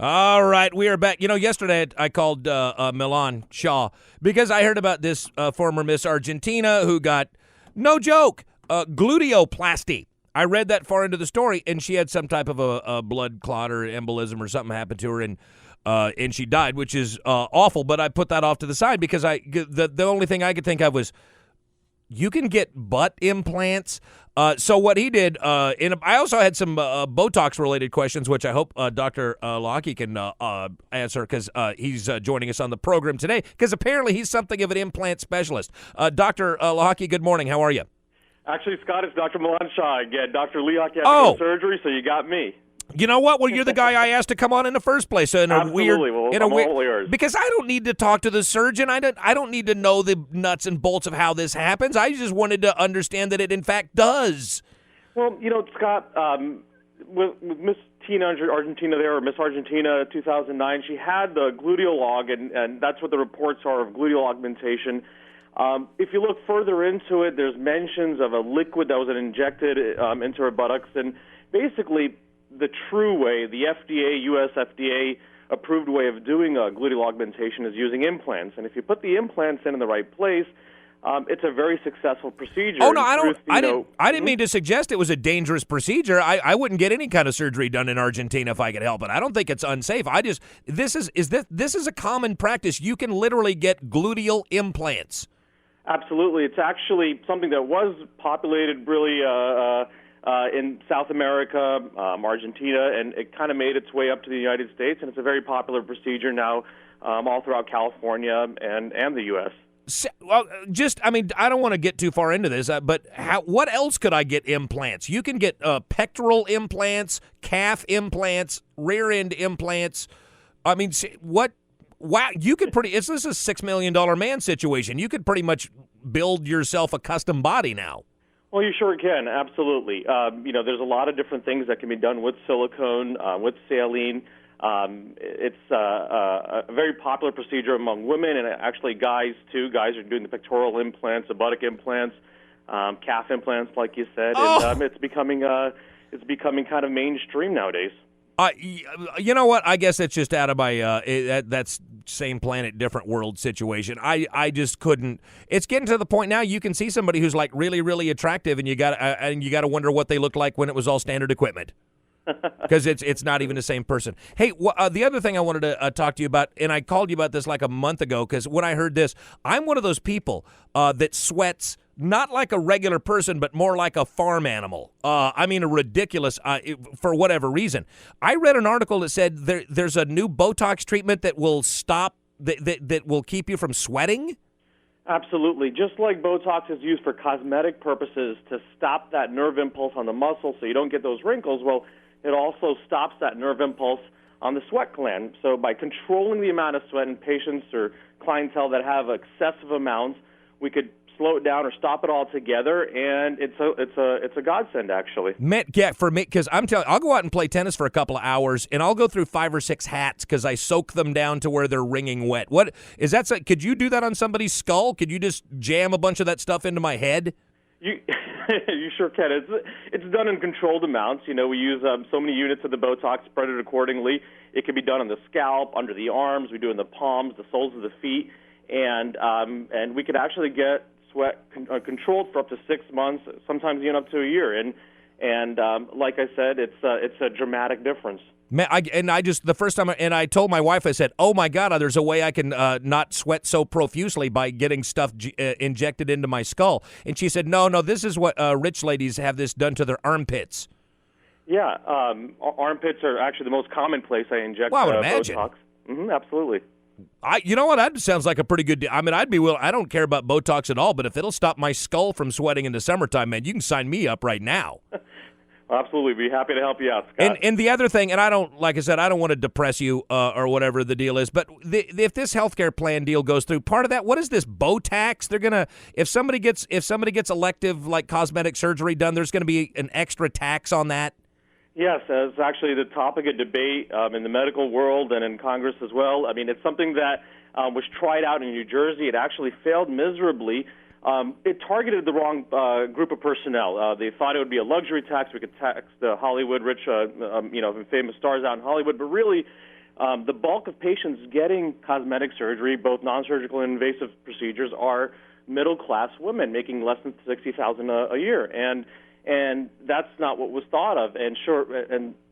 All right, we are back. Yesterday I called Milan Shah because I heard about this former Miss Argentina who got, no joke, gluteoplasty. I read that far into the story, and she had some type of a blood clot or embolism or something happened to her, and she died, which is awful. But I put that off to the side because the only thing I could think of was, you can get butt implants. So what he did, I also had some Botox-related questions, which I hope Dr. Lockey can answer because he's joining us on the program today because apparently he's something of an implant specialist. Dr. Lockey, good morning. How are you? Actually, Scott, it's Dr. Milan Shah again. Dr. Lehock had to go to surgery, so you got me. You know what? Well, you're the guy I asked to come on in the first place. Absolutely. I'm all yours. Because I don't need to talk to the surgeon. I don't need to know the nuts and bolts of how this happens. I just wanted to understand that it, in fact, does. Well, Scott, with Miss Tina Argentina there, or Miss Argentina 2009, she had the gluteal aug, and that's what the reports are of gluteal augmentation. If you look further into it, there's mentions of a liquid that was injected into her buttocks, and basically the true way, the FDA, U.S. FDA approved way of doing gluteal augmentation is using implants. And if you put the implants in the right place, it's a very successfthis procedure. Oh, no, I didn't mean to suggest it was a dangerous procedure. I wouldn't get any kind of surgery done in Argentina if I could help it. I don't think it's unsafe. This is a common practice. You can literally get gluteal implants. Absolutely. It's actually something that was populated really in South America, Argentina, and it kind of made its way up to the United States, and it's a very popular procedure now all throughout California and the U.S. Well, I don't want to get too far into this, but what else could I get implants? You can get pectoral implants, calf implants, rear end implants. I mean, what? Wow, you could this is a $6 million man situation. You could pretty much build yourself a custom body now. Well, you sure can, absolutely. There's a lot of different things that can be done with silicone, with saline. It's a very popular procedure among women and actually guys, too. Guys are doing the pectoral implants, the buttock implants, calf implants, like you said. Oh. And it's becoming kind of mainstream nowadays. You know what? I guess it's just out of my that's same planet, different world situation. I just couldn't. It's getting to the point now. You can see somebody who's like really, really attractive, and you got to wonder what they looked like when it was all standard equipment, because it's not even the same person. Hey, the other thing I wanted to talk to you about, and I called you about this like a month ago, because when I heard this, I'm one of those people that sweats. Not like a regular person, but more like a farm animal. I mean, a ridiculous, for whatever reason. I read an article that said there's a new Botox treatment that will stop, that will keep you from sweating? Absolutely. Just like Botox is used for cosmetic purposes to stop that nerve impulse on the muscle so you don't get those wrinkles, well, it also stops that nerve impulse on the sweat gland. So by controlling the amount of sweat in patients or clientele that have excessive amounts, we could slow it down or stop it altogether, and it's a godsend, actually. Yeah, for me, because I'm telling you, I'll go out and play tennis for a couple of hours, and I'll go through 5 or 6 hats because I soak them down to where they're wringing wet. What is that? Could you do that on somebody's skull? Could you just jam a bunch of that stuff into my head? You sure can. It's done in controlled amounts. We use so many units of the Botox, spread it accordingly. It can be done on the scalp, under the arms. We do it in the palms, the soles of the feet, and we could actually get sweat controlled for up to 6 months, sometimes even up to a year. And like I said, it's a dramatic difference. Man, the first time, and I told my wife, I said, "Oh my God, there's a way I can not sweat so profusely by getting stuff injected into my skull." And she said, "No, this is what rich ladies have this done to their armpits." Yeah, armpits are actually the most common place I inject I would imagine. Botox. Absolutely. You know what? That sounds like a pretty good deal. I mean, I'd be willing. I don't care about Botox at all, but if it'll stop my skull from sweating in the summertime, man, you can sign me up right now. Absolutely. Be happy to help you out, Scott. And the other thing, and I don't want to depress you or whatever the deal is, but if this healthcare plan deal goes through, part of that, what is this Botax? They're gonna if somebody gets elective like cosmetic surgery done, there's going to be an extra tax on that. Yes, it's actually the topic of debate in the medical world and in Congress as well. I mean, it's something that was tried out in New Jersey. It actually failed miserably. It targeted the wrong group of personnel. They thought it would be a luxury tax. We could tax the Hollywood rich, famous stars out in Hollywood. But really, the bulk of patients getting cosmetic surgery, both non-surgical and invasive procedures, are middle-class women making less than $60,000 a year, and that's not what was thought of. And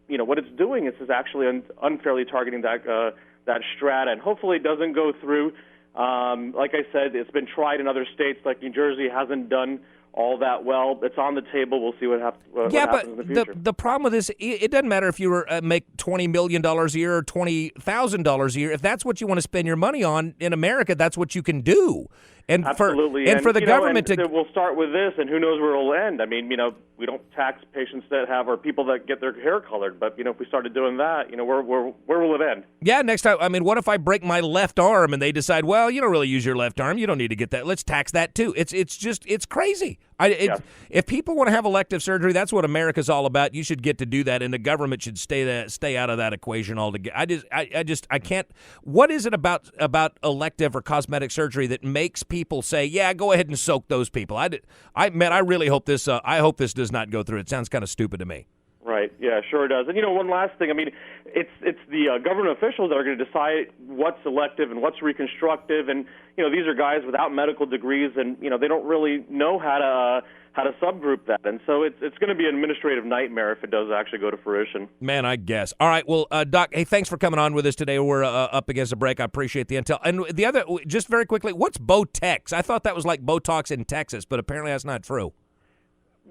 what it's doing is actually unfairly targeting that strata, and hopefully it doesn't go through. Like I said, it's been tried in other states, like New Jersey hasn't done all that well. It's on the table. We'll see what happens in the future. The problem with this, it doesn't matter if you make $20 million a year or $20,000 a year. If that's what you want to spend your money on in America, that's what you can do. And absolutely. For the government we'll start with this, and who knows where it'll end. I mean, we don't tax patients that have or people that get their hair colored, but if we started doing that, where will it end? Yeah, next time. I mean, what if I break my left arm and they decide, well, you don't really use your left arm, you don't need to get that. Let's tax that too. It's crazy. If people want to have elective surgery, that's what America's all about. You should get to do that, and the government should stay out of that equation altogether. I can't. What is it about elective or cosmetic surgery that makes people say, yeah, go ahead and soak those people? I really hope this. I hope this does not go through. It sounds kind of stupid to me. Right. Yeah, sure it does. And one last thing. I mean, it's the government officials that are going to decide what's elective and what's reconstructive. And these are guys without medical degrees, and they don't really know how to subgroup that. And so it's going to be an administrative nightmare if it does actually go to fruition. Man, I guess. All right. Well, Doc, hey, thanks for coming on with us today. We're up against a break. I appreciate the intel. And the other, just very quickly, what's Botex? I thought that was like Botox in Texas, but apparently that's not true.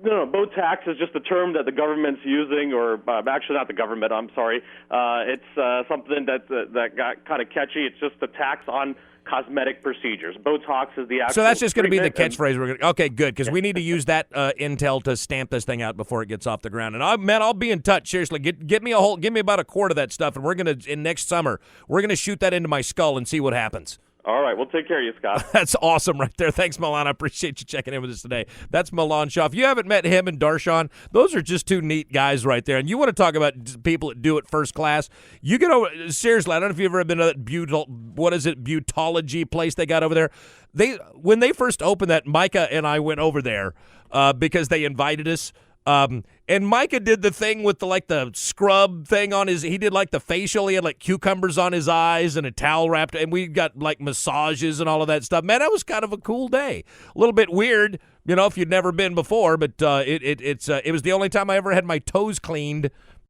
No, Botox is just a term that the government's using, or actually not the government, I'm sorry. It's something that got kind of catchy. It's just a tax on cosmetic procedures. Botox is the actual So that's just going to be the treatment, catchphrase. We're gonna, okay, good, because we need to use that intel to stamp this thing out before it gets off the ground. And I'll be in touch. Seriously, give me about a quart of that stuff, and we're going to, in next summer, we're going to shoot that into my skull and see what happens. All right, we'll take care of you, Scott. That's awesome right there. Thanks, Milan. I appreciate you checking in with us today. That's Milan Shah. If you haven't met him and Darshan, those are just two neat guys right there. And you want to talk about people that do it first class, you get over, seriously, I don't know if you've ever been to that Butology place they got over there. When they first opened that, Micah and I went over there because they invited us. And Micah did the thing with the scrub thing on he did the facial. He had cucumbers on his eyes and a towel wrapped, and we got massages and all of that stuff. Man, that was kind of a cool day. A little bit weird, if you'd never been before, but it was the only time I ever had my toes cleaned